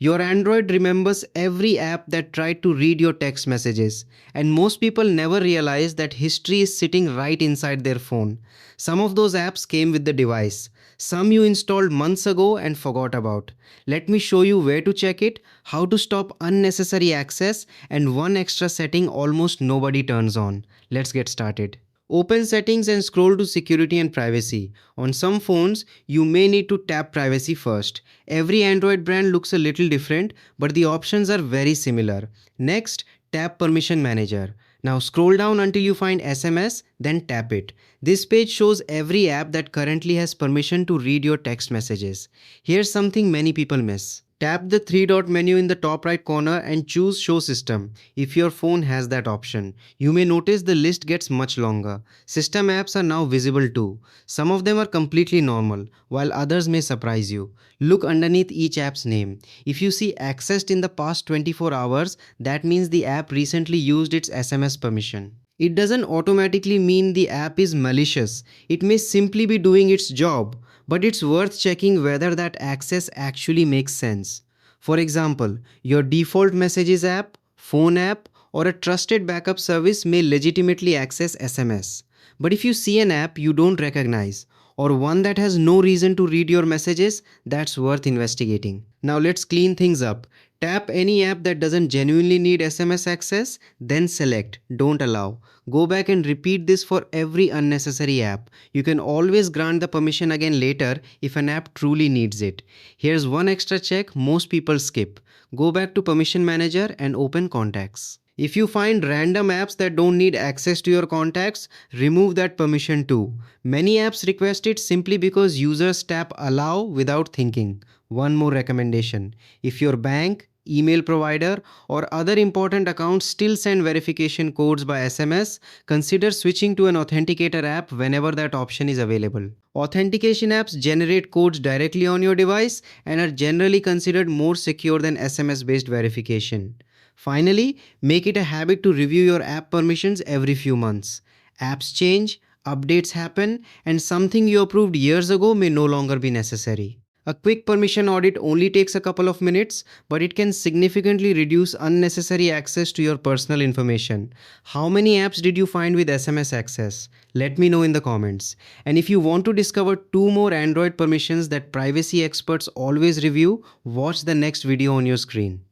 Your Android remembers every app that tried to read your text messages, and most people never realize that history is sitting right inside their phone. Some of those apps came with the device, some you installed months ago and forgot about. Let me show you where to check it, how to stop unnecessary access, and one extra setting almost nobody turns on. Let's get started. Open settings and scroll to security and privacy. On some phones, you may need to tap privacy first. Every Android brand looks a little different, but the options are very similar. Next, tap permission manager. Now scroll down until you find SMS, then tap it. This page shows every app that currently has permission to read your text messages. Here's something many people miss. Tap the three dot menu in the top right corner and choose Show System if your phone has that option. You may notice the list gets much longer. System apps are now visible too. Some of them are completely normal, while others may surprise you. Look underneath each app's name. If you see accessed in the past 24 hours, that means the app recently used its SMS permission. It doesn't automatically mean the app is malicious. It may simply be doing its job, but it's worth checking whether that access actually makes sense. For example, your default messages app, phone app, or a trusted backup service may legitimately access SMS. But if you see an app you don't recognize, or one that has no reason to read your messages, that's worth investigating. Now let's clean things up. Tap any app that doesn't genuinely need SMS access, then select Don't Allow. Go back and repeat this for every unnecessary app. You can always grant the permission again later if an app truly needs it. Here's one extra check most people skip. Go back to Permission Manager and open Contacts. If you find random apps that don't need access to your contacts, remove that permission too. Many apps request it simply because users tap allow without thinking. One more recommendation. If your bank, email provider, or other important accounts still send verification codes by SMS, consider switching to an authenticator app whenever that option is available. Authentication apps generate codes directly on your device and are generally considered more secure than SMS-based verification. Finally, make it a habit to review your app permissions every few months. Apps change, updates happen, and something you approved years ago may no longer be necessary. A quick permission audit only takes a couple of minutes, but it can significantly reduce unnecessary access to your personal information. How many apps did you find with SMS access? Let me know in the comments. And if you want to discover 2 more Android permissions that privacy experts always review, watch the next video on your screen.